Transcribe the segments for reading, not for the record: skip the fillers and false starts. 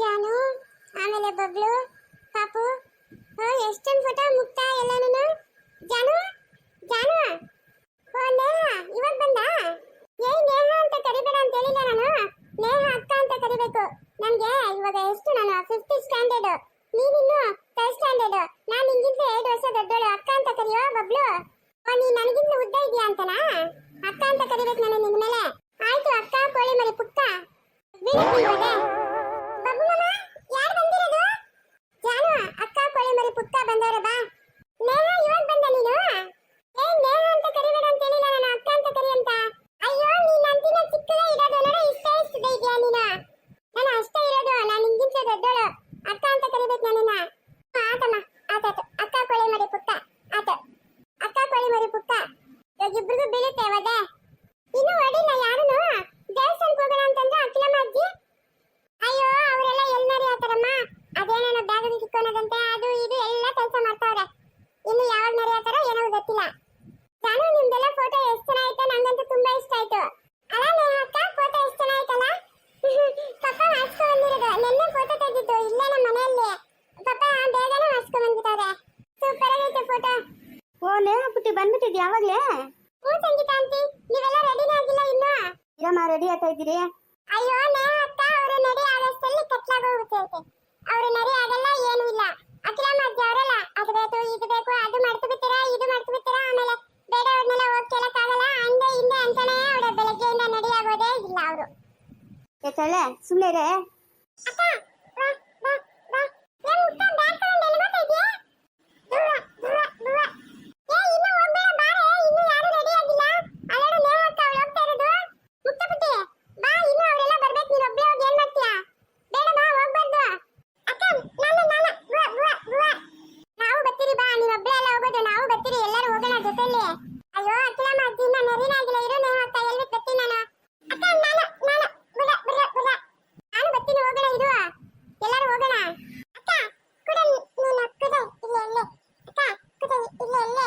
ಜಾನು ಆಮೇಲೆ ಬಬ್ಲು ಪಾಪು ಎಷ್ಟೊಂದು ಫೋಟೋ ಮುಕ್ತ ಎಲ್ಲಾನು ಜಾನು ಜಾನು ಓ ನೇಹ ಇವಾಗ ಬಂದ ಏಯ್ ನೇಹ ಅಂತ ಕರಿಬೇಡ ಅಂತ ಹೇಳಿಲ್ಲ ನಾನು ನೇಹ ಅಕ್ಕ ಅಂತ ಕರಿಬೇಕು ನನಗೆ ಇವಾಗ ಎಷ್ಟು ನಾನು 5th ಸ್ಟ್ಯಾಂಡರ್ಡ್ ನೀನಿನ್ನು 3rd ಸ್ಟ್ಯಾಂಡರ್ಡ್ ನಾನು ನಿಂಗಿಂತ 2 ವರ್ಷ ದೊಡ್ಡೋಳು ಅಕ್ಕ ಅಂತ ಕರಿಯೋ ಬಬ್ಲು ಓ ನೀ ನನಗಿಂತ ಉದ್ದ ಇದೆಯಾ ಅಂತನಾ ಅಕ್ಕ ಅಂತ ಕರಿಬೇಕು ನಾನು ನಿನ್ನ ಮೇಲೆ ಆಯ್ತು ಅಕ್ಕ ಕೋಳಿ ಮರಿ ಪುಕ್ಕ ಬೀಳುತ್ತಿಲ್ವದೆ ಬಬ್ಬು ಮಾಮ ಯಾರು ಬಂದಿರೋದು ಜಾನು ಅಕ್ಕ ಕೋಳಿ ಮರಿ ಪುಕ್ಕ ಬಂದವರೆ ಬಾ ನೇಹ ಇವಾಗ ಬಂದ ನೀನು ಏ ನೇಹ ಅಂತ ಕರಿಬೇಡ ಅಂತ ಹೇಳಿಲ್ಲ ನಾನು ಅಕ್ಕ ಅಂತ ಕರಿ ಅಂತ ಅಯ್ಯೋ ನೀನ್ ಅಂತಿನ ಚಿಕ್ಕದೇ ಇರೋದು ನೋಡು ಇಷ್ಟೇ ಇದೆಯಾ ನೀನು ನಾನು ಅಷ್ಟೇ ಇರೋದು ನಾನು ನಿಂಗಿಂತ ದೊಡ್ಡೋಳು ಅಕ್ಕ ಅಂತ ಕರಿಬೇಕು ನನ್ನನ್ನ ಆತಮ್ಮ ಆತಾಯ್ತು ಅಕ್ಕ ಕೋಳಿ ಮರಿ ಪುಕ್ಕ ಆತ ಅಕ್ಕ ಕೋಳಿ ಮರಿ ಪುಕ್ಕ ಇಬ್ರಿಗೂ ಬೀಳುತ್ತೆ ಒದೆ ಇನ್ನು ಹೊಡಿಲ್ಲ ಯಾರನ್ನು ದೇವಸ್ಥಾನಕ್ಕೆ ಹೋಗೋಣ ಅಂತಂದ್ರೆ ಅಖಿಲಮ್ಮ ಅಜ್ಜಿ ಅಯ್ಯೋ ಅವರೆಲ್ಲ ಎಲ್ಲರೂ ಹೇಳ್ತಾರಮ್ಮ ಅದೇನೇನೋ ಬ್ಯಾಗ್ ಕಿಕ್ಕೋನದಂತೆ ಅದು ಇದು ಎಲ್ಲ ಕೆಲಸ ಮಾಡ್ತಾವ್ರೆ ಇನ್ನು ಯಾವಾಗ ನಡೆಯತ್ತಾರೋ ಏನೋ ಗೊತ್ತಿಲ್ಲ ಜಾನು ನಿಮ್ದೆಲ್ಲ ಫೋಟೋ ಎಷ್ಟು ಚೆನ್ನಾಗಿತ್ತು ನಂಗಂತೂ ತುಂಬಾ ಇಷ್ಟ ಆಯ್ತು ಅಲ್ಲ ನೇಹ ಅಕ್ಕ ಫೋಟೋ ಎಷ್ಟು ಚೆನ್ನಾಗಿತ್ತಲ್ಲ ಪಪ್ಪ ಮಾಡಿಸ್ಕೊಂಡು ಬಂದಿರೋದು ನೆನ್ನೆ ಫೋಟೋ ತೆಗೆದಿದ್ದು ಇಲ್ಲೇ ನಮ್ಮ ಮನೆಯಲ್ಲಿ ಪಪ್ಪ ಬೇಗನೆ ಮಾಡಿಸ್ಕೊಂಡು ಬಂದ್ಬಿಟ್ಟವ್ರೆ ಸೂಪರ್ ಆಗೈತೆ ಫೋಟೋ ಓ ನೇಹ ಪುಟ್ಟಿ ಬಂದ್ಬಿಟ್ಟಿದ್ಯಾ ಯಾವಾಗ್ಲೇ ಸಂಗೀತ ಆಂಟಿ ನೀವೆಲ್ಲ ರೆಡಿನೇ ಆಗಿಲ್ಲ ಇನ್ನು ಇರಮ್ಮ ರೆಡಿ ಆಗ್ತಾ ಇದ್ದೀರಿ ಅಯ್ಯೋ ನೇಹ ಅಕ್ಕ ಅವರು ನಡಿ ಆಗೋಷ್ಟರಲ್ಲಿ ಕತ್ಲಾಗೋಗುತ್ತೆ ಅವರು ನಡಿ ಆಗಲ್ಲ ಏನೂ ಇಲ್ಲ ಅಖಿಲಮ್ಮ ಅಜ್ಜಿ ಅವರಲ್ಲ ಅದು ಬೇಕು ಇದು ಬೇಕು ಅದು ಮಾಡ್ತು ಬಿಡ್ತೀರಾ ಇದು ಮಾಡ್ತು ಬಿಡ್ತೀರಾ ಆಮೇಲೆ ಬೇರೆ ಅವ್ರನ್ನೆಲ್ಲ ಹೋಗಿ ಕೇಳಕ್ಕಾಗಲ್ಲ ಹಂಗೆ ಹಿಂದೆ ಅಂತಾನೆ ಅವರ ಬೆಳಗ್ಗೆಯಿಂದ ನಡಿ ಆಗೋದೇ ಇಲ್ಲ ಅವರು ತಳೆ ಸುಮ್ಮನೆ ರೇ ಅಕ್ಕ ಬಾ ಬಾ ಬಾ ಏನ್ ಮುಟ್ಟ ಬ್ಯಾಗ್ ತಗೊಂಡು ಎಲ್ಲಿ ಬರ್ತಾ ಇದೀಯಾ ದೂರ ದೂರ ದೂರ ಏ ಇನ್ನು ಹೋಗ್ಬೇಡ ಬಾರೆ ಇನ್ನು ಯಾರು ರೆಡಿ ಆಗಿಲ್ಲ ಅಲ್ಲೋಡು ನೇಹ ಅಕ್ಕ ಅವಳು ಹೋಗ್ತಾ ಇರೋದು ಮುಕ್ತಬಿಟ್ಟಿ ಬಾ ಇನ್ನು ಅವರೆಲ್ಲ ಬರ್ಬೇಕು ನೀನು ಒಬ್ಳೆ ಹೋಗಿ ಏನ್ ಮಾಡ್ತೀಯಾ ಬೇಡ ಬಾ ಹೋಗ್ಬಾರ್ದು ಅಕ್ಕ ನಾನು ಬುವ ಬುವ ಬುವ ನಾವು ಬರ್ತೀರಿ ಬಾ ನೀನು ಒಬ್ಳೆ ಎಲ್ಲ ಹೋಗೋದು ನಾವು ಬರ್ತೀರಿ ಎಲ್ಲರೂ ಹೋಗೋಣ ಜೊತೆಲಿ ಅಯ್ಯೋ ಅಖಿಲಮ್ಮ ಅಜ್ಜಿ ಇನ್ನ ನರಿನ ಆಗಿಲ್ಲ ಇರು ನೇಹ ಅಕ್ಕ ಎಲ್ಲಿ ಬರ್ತೀನಿ ನಾನು ಅಕ್ಕ ನಾನು ಬುರ ಬುರ ಬುರ ನಾನು ಬರ್ತೀನಿ ಹೋಗೋಣ ಇರು ಎಲ್ಲರೂ ಹೋಗೋಣ ಅಕ್ಕ ಕುಡ ನೀನು ಕುಡ ಇಲ್ಲ ಇಲ್ಲೇ ಅಕ್ಕ ಕುಡ ಇಲ್ಲ ಇಲ್ಲೇ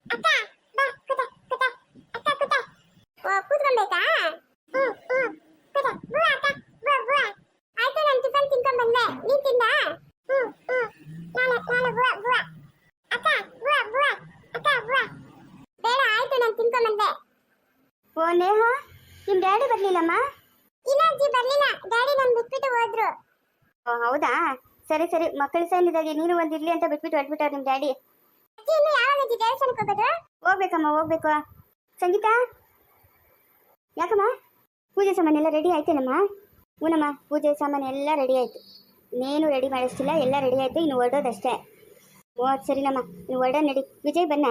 ಅಕ್ಕ ಬಾ ಕುಡ ಕುಡ ಅಕ್ಕ ಕುಡ ಓ ಕೂತ್ಕೊಬೇಕಾ ಕುಡ ಬುವ ಅಕ್ಕ ಬುವ ಬುವ ಆಯ್ತು ನಾನು ಟಿಫನ್ ತಿನ್ಕೊಂಡ್ ಬಂದೆ ನೀನ್ ತಿಂದ ನಾನು ಬುವ ಬುವ ಅಕ್ಕ ಬುವ ಬುವ ಅಕ್ಕ ಬುವ ಬೇಡ ಆಯ್ತು ನಾನು ತಿನ್ಕೊಂಡ್ ಬಂದೆ ಓ ನೇಹ ನಿಮ್ ಡ್ಯಾಡಿ ಬರ್ಲಿಲ್ಲಮ್ಮ ಇಲ್ಲ ಅಜ್ಜಿ ಬರ್ಲಿಲ್ಲ ಡ್ಯಾಡಿ ನನ್ ಬಿಟ್ಬಿಟ್ಟು ಹೋದ್ರು ಓ ಹೌದಾ ಸರಿ ಸರಿ ಮಕ್ಕಳ ಸೈನ್ಯದಾಗೆ ನೀನು ಒಂದಿರ್ಲಿ ಅಂತ ಬಿಟ್ಬಿಟ್ಟು ಹೊರಟ್ಬಿಟ್ಟವ್ರು ನಿಮ್ ಡ್ಯಾಡಿ ಅಜ್ಜಿ ಇನ್ನು ಯಾವಾಗ ಅಜ್ಜಿ ದೇವಸ್ಥಾನಕ್ಕೆ ಹೋಗೋದು ಹೋಗ್ಬೇಕಮ್ಮ ಹೋಗ್ಬೇಕು ಸಂಗೀತ ಯಾಕಮ್ಮ ಪೂಜೆ ಸಾಮಾನು ಎಲ್ಲ ರೆಡಿ ಆಯ್ತೇನಮ್ಮ ಹೂನಮ್ಮ ಪೂಜೆ ಸಾಮಾನು ಎಲ್ಲ ರೆಡಿ ಆಯ್ತು ಇನ್ನೇನು ರೆಡಿ ಮಾಡಿಸ್ತಿಲ್ಲ ಎಲ್ಲ ರೆಡಿ ಆಯ್ತು ಇನ್ನು ಹೊರಡೋದಷ್ಟೇ ಓ ಸರಿನಮ್ಮ ನೀವು ಹೊರಡೋ ನಡಿ ವಿಜಯ್ ಬನ್ನ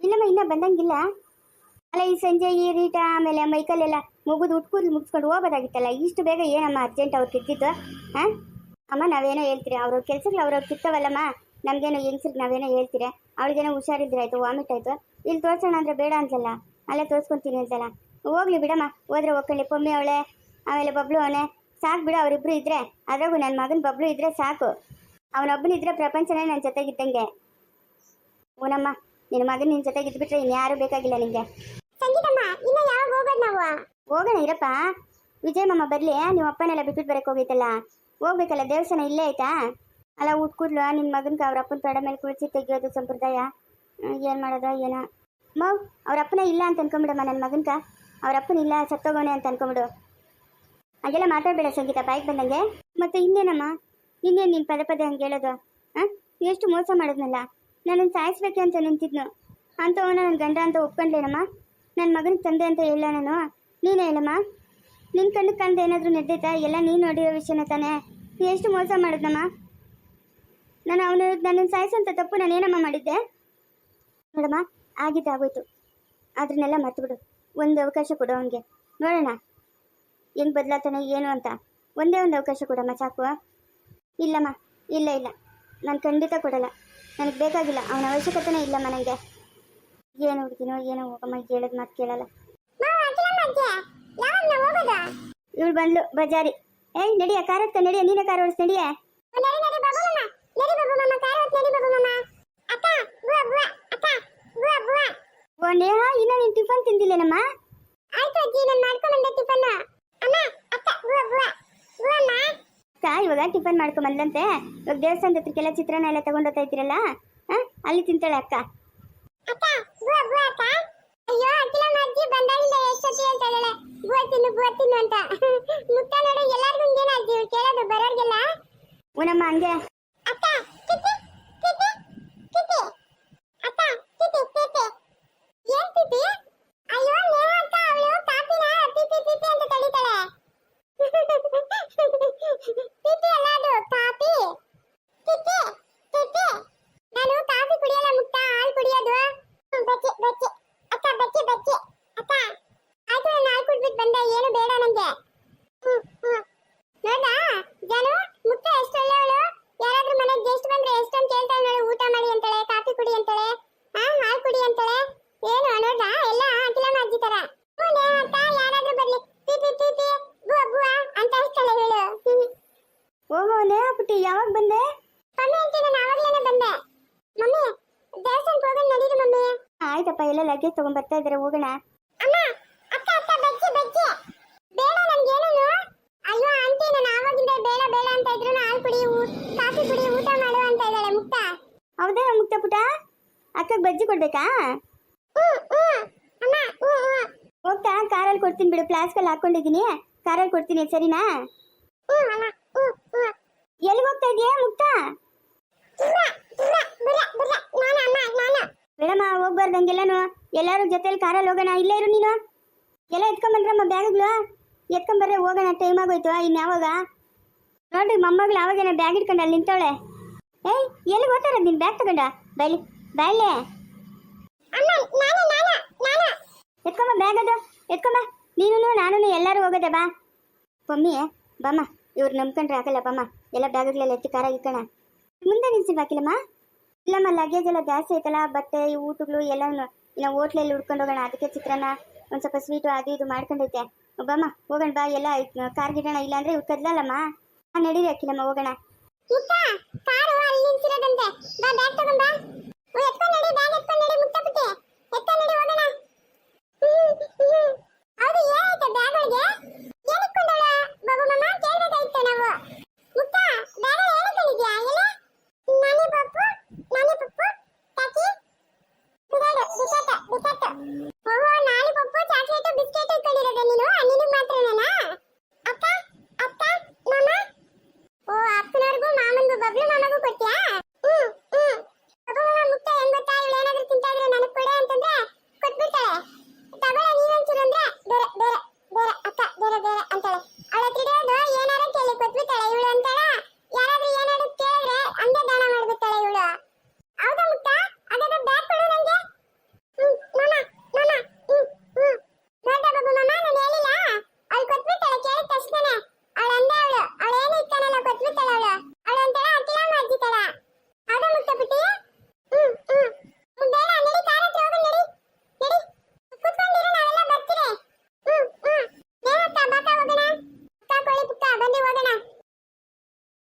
ಇಲ್ಲಮ್ಮ ಇನ್ನೂ ಬಂದಂಗಿಲ್ಲ ಅಲ್ಲ ಈ ಸಂಜೆ ಈ ರೀಟ ಆಮೇಲೆ ಮೈಕಲ್ ಎಲ್ಲ ಮುಗಿದು ಉಟ್ಕೂದ್ಲು ಮುಗಿಸ್ಕೊಂಡು ಹೋಗೋದಾಗಿತ್ತಲ್ಲ ಇಷ್ಟು ಬೇಗ ಏನಮ್ಮ ಅರ್ಜೆಂಟ್ ಅವ್ರು ಕಿತ್ತಿದ್ದು ಹಾಂ ಅಮ್ಮ ನಾವೇನೋ ಹೇಳ್ತೀರಿ ಅವ್ರ ಕೆಲ್ಸಗಳು ಅವ್ರವ್ರು ಕಿತ್ತವಲ್ಲಮ್ಮ ನಮಗೇನೋ ಹೆಂಗ್ಸ್ರಿಗೆ ನಾವೇನೋ ಹೇಳ್ತೀರಿ ಅವಳಿಗೇನೋ ಹುಷಾರಿದ್ರೆ ಆಯಿತು ವಾಮಿಟ್ ಆಯಿತು ಇಲ್ಲಿ ತೋರ್ಸೋಣ ಅಂದರೆ ಬೇಡ ಅಂತಲ್ಲ ಅಲ್ಲೇ ತೋರಿಸ್ಕೊತೀನಿ ಅಂತಲ್ಲ ಹೋಗ್ಲಿ ಬಿಡಮ್ಮ ಹೋದ್ರೆ ಹೋಗ್ಕೊಳ್ಳಿ ಪೊಮ್ಮೆ ಅವಳೆ ಆಮೇಲೆ ಬಬ್ಲು ಅವನೇ ಸಾಕು ಬಿಡು ಅವರಿಬ್ರು ಇದ್ರೆ ಅದ್ರಾಗೂ ನನ್ನ ಮಗನ ಬಬ್ಲು ಇದ್ರೆ ಸಾಕು ಅವನೊಬ್ಬನಿದ್ರೆ ಪ್ರಪಂಚನೇ ನನ್ನ ಜೊತೆಗಿದ್ದಂಗೆ ಓನಮ್ಮ ನಿನ್ನ ಮಗನ ನಿನ್ನ ಜೊತೆಗಿದ್ಬಿಟ್ರೆ ಇನ್ಯಾರೂ ಬೇಕಾಗಿಲ್ಲ ನಿಂಗೆ ಸಂಗೀತಮ್ಮ ಇನ್ನು ಯಾವಾಗ ಹೋಗೋದು ನಾವು ಹೋಗೋಣ ಇರಪ್ಪ ವಿಜಯ್ ಮಾಮ ಬರಲಿ ನೀವು ಅಪ್ಪನೆಲ್ಲ ಬಿಟ್ಬಿಟ್ಟು ಬರಕ್ಕೆ ಹೋಗೈತಲ್ಲ ಹೋಗ್ಬೇಕಲ್ಲ ದೇವಸ್ಥಾನ ಇಲ್ಲೇ ಆಯ್ತಾ ಅಲ್ಲ ಕೂದ್ಲು ನಿನ್ನ ಮಗನ್ಗೆ ಅವ್ರ ಅಪ್ಪನ ತೊಡೆ ಮೇಲೆ ಕುಳಿಸಿ ತೆಗಿಯೋದು ಸಂಪ್ರದಾಯ ಏನು ಮಾಡೋದ ಏನೋ ಮೌ ಅವ್ರ ಅಪ್ಪನೇ ಇಲ್ಲ ಅಂತ ಅನ್ಕೊಂಬಿಡಮ್ಮ ನನ್ನ ಮಗನ್ಕ ಅವ್ರ ಅಪ್ಪನ ಇಲ್ಲ ಸತ್ತೋಗೋಣೆ ಅಂತ ಅನ್ಕೊಂಬಿಡು ಹಾಗೆಲ್ಲ ಮಾತಾಡಬೇಡ ಸಂಗೀತ ಬಾಯಿಗೆ ಬಂದಂಗೆ ಮತ್ತೆ ಇನ್ನೇನಮ್ಮ ಇನ್ನೇನು ನೀನು ಪದೇ ಪದೇ ಹಂಗೆ ಹೇಳೋದು ಹಾಂ ಎಷ್ಟು ಮೋಸ ಮಾಡಿದ್ನಲ್ಲ ನನ್ನನ್ನು ಸಾಯಿಸ್ಬೇಕೆ ಅಂತ ನಿಂತಿದ್ನು ಅಂಥವನ್ನ ನನ್ನ ಗಂಡ ಅಂತ ಒಪ್ಕೊಂಡ್ಲೇನಮ್ಮ ನನ್ನ ಮಗನ ತಂದೆ ಅಂತ ಹೇಳ ನಾನು ನೀನೇ ಹೇಳಮ್ಮ ನಿನ್ನ ಕಣ್ಣು ಕಂಡು ಏನಾದರೂ ನಡೆದೈತಾ ಎಲ್ಲ ನೀನು ನೋಡಿರೋ ವಿಷಯನ ತಾನೇ ಎಷ್ಟು ಮೋಸ ಮಾಡಿದ್ನಮ್ಮ ನಾನು ಅವನು ನನ್ನನ್ನು ಸಾಯಿಸೋಂಥ ತಪ್ಪು ನಾನೇನಮ್ಮ ಮಾಡಿದ್ದೆ ನೋಡಮ್ಮ ಆಗಿದ್ದು ಆಗೋಯ್ತು ಅದನ್ನೆಲ್ಲ ಮರ್ತುಬಿಡು ಒಂದು ಅವಕಾಶ ಕೊಡು ಅವನಿಗೆ ನೋಡೋಣ ಹೆಂಗೆ ಬದಲಾತಾನೆ ಏನು ಅಂತ ಒಂದೇ ಒಂದು ಅವಕಾಶ ಕೊಡಮ್ಮ ಸಾಕು ಇಲ್ಲಮ್ಮ ಇಲ್ಲ ಇಲ್ಲ ನಾನು ಖಂಡಿತ ಕೊಡಲ್ಲ ನನಗೆ ಬೇಕಾಗಿಲ್ಲ ಅವನ ಅವಶ್ಯಕತೆನೇ ಇಲ್ಲಮ್ಮ ನನಗೆ ಏನು ಹುಡುಗಿನೋ ಏನೋ ಹೋಗಮ್ಮ ಹೇಳೋದು ಮಾತು ಕೇಳಲ್ಲ ಇವಳು ಬಂದ್ಲು ಬಜಾರಿ ಏಯ್ ನಡಿಯ ಕಾರ್ ಹತ್ತ ನಡಿಯ ನೀನೇ ಕಾರ್ ಓಡಿಸ್ ನಡಿಯ ಓ ನೇಹ ಇನ್ನ ನೀನು ಟಿಫನ್ ತಿಂದಿಲ್ಲೇನಮ್ಮ ಆಯ್ತು ಅಜ್ಜಿ ನಾನು ಮಾಡ್ಕೊಂಡು ಬಂದೆ ಟಿಫನ್ ಅಮ್ಮ ಅಕ್ಕ ಬುವ ಬುವ ಬುವಮ್ಮ ಅಕ್ಕ ಇವಾಗ ಟಿಫನ್ ಮಾಡ್ಕೊಂಬಂದ್ಲಂತೆ. ಇವಾಗ ದೇವಸ್ಥಾನದ ಹತ್ರಕ್ಕೆಲ್ಲ ಚಿತ್ರಾನ್ನ ಎಲ್ಲ ತಗೊಂಡೋಗ್ತಾ ಇದ್ದೀರಲ್ಲ, ಅಲ್ಲಿ ತಿಂತಾಳೆ ಅಕ್ಕ. ಅಕ್ಕ ಬುವ ಬುವ ಅಕ್ಕ. ಅಯ್ಯೋ ಅಖಿಲಮ್ಮ ಅಜ್ಜಿ ಬಂದಾಗಿಂದ ಎಷ್ಟೊತ್ತಿ ಅಂತ ಹೇಳಳೆ ಬುವ ತಿನ್ನು ಅಂತ. ಮುತ್ತ ನೋಡಿ ಎಲ್ಲಾರ್ಗೂ ಹಿಂಗೇನ ಅಜ್ಜಿ ಇವ್ರು ಕೇಳೋದು ಬರೋರ್ಗೆಲ್ಲ. ಉನಮ್ಮ ಹಂಗೆ. ಅಕ್ಕ ಕಿಟಿ ಕಿಟಿ ಕಿಟಿ ಅಕ್ಕ ಕಿಟಿ ಕಿಟಿ ಏನ್ ಕಿಟಿ? ಅಯ್ಯೋ ನೇಹ ಅಕ್ಕ ಅವಳು ಕಾಪಿನ ಪಿಪಿ ಪಿಪಿ ಅಂತ ತಳಿತಾಳೆ. ಪಿಪಿ ಅಲ್ಲ ಅದು ಕಾಪಿ. ಕಿಟಿ ಕಿಟಿ ನಾನು ಕಾಫಿ ಕುಡಿಯಲ್ಲ ಮುಕ್ತ, ಹಾಲು ಕುಡಿಯೋದು. ಬಚ್ಚಿ ಬಚ್ಚಿ ಅಕ್ಕ ಬಚ್ಚಿ ಬಚ್ಚಿ ಅಕ್ಕ. ಆಯ್ತು ನಾನು ಹಾಲು ಕುಡ್ಬಿಟ್ಟು ಬಂದೆ, ಏನು ಬೇಡ ನಂಗೆ. ನೋಡ್ದಾ ಜಾನು ಮುಕ್ತ ಎಷ್ಟು ಒಳ್ಳೆಯವಳು. ಯಾರಾದ್ರೂ ಮನೆಗೆ ಗೆಸ್ಟ್ ಬಂದ್ರೆ ಎಷ್ಟೊಂದು ಕೇಳ್ತಾಳೆ ನೋಡಿ, ಊಟ ಮಾಡಿ ಅಂತಾಳೆ, ಕಾಫಿ ಕುಡಿ ಅಂತಾಳೆ, ಹಾಲು ಕುಡಿ ಅಂತಾಳೆ. ಏನು ನೋಡ್ದಾ ಎಲ್ಲ ಅಖಿಲಮ್ಮ ಅಜ್ಜಿ ತರ. ಅಕ್ಕ ಯಾರಾದ್ರೂ ಬರ್ಲಿ ಪಿಪಿ ಪಿಪಿ ಬುವ ಬುವ ಅಂತ ಹೇಳ್ತಾಳೆ ಹೇಳು. ಓಹೋ ನೇಹ ಪುಟ್ಟಿ, ಯಾವಾಗ ಬಂದೆ? ಮಮ್ಮಿ ಅಂತ ನಾನು ಆವಾಗ್ಲೇನೆ ಬಂದೆ. ಮಮ್ಮಿ ದೇವಸ್ಥಾನಕ್ಕೆ ಹೋಗೋಣ ನಡೀರಿ ಮಮ್ಮಿ. ಆಯ್ತಪ್ಪ, ಎಲ್ಲ ಲಗೇಜ್ ತಗೊಂಡ್ ಬರ್ತಾ ಇದಾರೆ, ಹೋಗೋಣ. ಅಮ್ಮ ಅಕ್ಕ ಅಕ್ಕ ಬಜ್ಜಿ ಬಜ್ಜಿ ಬೇಡ ನನ್ಗೇನು. ಅಯ್ಯೋ ಆಂಟಿ ನಾನು ಆವಾಗಿಂದ ಬೇಡ ಬೇಡ ಅಂತ ಇದ್ರು, ಹಾಲು ಕುಡಿ ಕಾಫಿ ಕುಡಿ ಊಟ ಮಾಡು ಅಂತ ಇದ್ದಾಳೆ ಮುಕ್ತ. ಹೌದಾ ಮುಕ್ತ ಪುಟ, ಅಕ್ಕಗೆ ಬಜ್ಜಿ ಕೊಡ್ಬೇಕಾ? ಅಮ್ಮ ಹೋಗ್ತಾ ಕಾರಲ್ಲಿ ಕೊಡ್ತೀನಿ ಬಿಡು, ಫ್ಲಾಸ್ಕಲ್ಲಿ ಹಾಕೊಂಡಿದ್ದೀನಿ, ಕಾರಲ್ಲಿ ಕೊಡ್ತೀನಿ, ಸರಿನಾ? ಅಮ್ಮ ಎಲ್ಲಿಗೆ ಹೋಗ್ತಾ ಇದೀಯಾ ಮುಕ್ತ? ಬೇಡಮ್ಮ, ಹೋಗ್ಬಾರ್ದಂಗೆಲ್ಲನು. ಎಲ್ಲರೂ ಜೊತೆಲಿ ಕಾರಲ್ಲಿ ಹೋಗೋಣ. ಇಲ್ಲೇ ಇರು ನೀನು. ಎಲ್ಲ ಎತ್ಕೊಂಬಂದ್ರಮ್ಮ ಬ್ಯಾಗ್ಗಳು, ಎತ್ಕೊಂಬರ್ರೆ ಹೋಗೋಣ. ಟೈಮ್ ಆಗೋಯ್ತು ಇನ್ಯಾವಾಗ. ನೋಡ್ರಿ ಮೊಮ್ಮಗಳು ಅವಾಗೇನ ಬ್ಯಾಗ್ ಇಟ್ಕೊಂಡು ಅಲ್ಲಿ ನಿಂತವಳೆ. ಏಯ್ ಎಲ್ಲಿಗೆ ಹೋಗ್ತಾರ ನೀನು ಬ್ಯಾಗ್ ತಗೊಂಡ? ಬಾಯ್ಲಿ ಬಾಯ್ಲೆ ಎತ್ಕೊಂಬ ಬ್ಯಾಗ್, ಅದು ಎತ್ಕೊಂಬ. ನೀನು ನಾನು ಎಲ್ಲರೂ ಹೋಗೋದೆ. ಬಾ ಪಮ್ಮಿ ಬಾಮ್ಮ, ಇವ್ರು ನಂಬ್ಕೊಂಡ್ರೆ ಆಗಲ್ಲ ಬಾಮ್ಮ. ಎಲ್ಲ ಬ್ಯಾಗ್ಗಳೆಲ್ಲ ಎತ್ತಿ ಕಾರಾಗಿ ಇಕ್ಕಣ. ಮುಂದೆ ನಿಲ್ಸಿಲ್ವಾಕಿಲ್ಲಮ್ಮ? ಇಲ್ಲಮ್ಮ, ಲಗೇಜ್ ಎಲ್ಲ ಜಾಸ್ತಿ ಐತಲ್ಲ, ಬಟ್ಟೆ ಊಟಗಳು ಎಲ್ಲನೂ. ಇನ್ನು ಹೋಟ್ಲಲ್ಲಿ ಹುಡ್ಕೊಂಡು ಹೋಗೋಣ, ಅದಕ್ಕೆ ಚಿತ್ರಾನ್ನ ಒಂದು ಸ್ವಲ್ಪ ಸ್ವೀಟು ಅದು ಇದು ಮಾಡ್ಕೊಂಡೈತೆ. ಬಾಮ್ಮ ಹೋಗೋಣ ಬಾ, ಎಲ್ಲ ಕಾರ್ಗಿಡೋಣ. ಇಲ್ಲಾಂದ್ರೆ ಇವ್ರು ಕದ್ಲಲ್ಲಮ್ಮ. ನಡೀರಿ ಅಕ್ಕಿಲಮ್ಮ, ಹೋಗೋಣ. ಕಾರು ಅಲ್ಲಿ ನಿಲ್ಸಿರೋದಂತೆ. ಬಾ ಬ್ಯಾಗ್ ತಗೊಂಡ್ ಬಾ. ಎತ್ಕೊಂಡು ನಡಿ, ಬ್ಯಾಗ್ ಎತ್ಕೊಂಡು ನಡಿ ಮುತ್ತಪುಟ್ಟಿ, ಎತ್ಕೊಂಡು ನಡಿ ಹೋಗೋಣ. ಹೌದು ಏನಾಯ್ತು ಬ್ಯಾಗ್ ಒಳಗೆ? ಏನ್ ಇಟ್ಕೊಂಡವಳ ಬಾಬು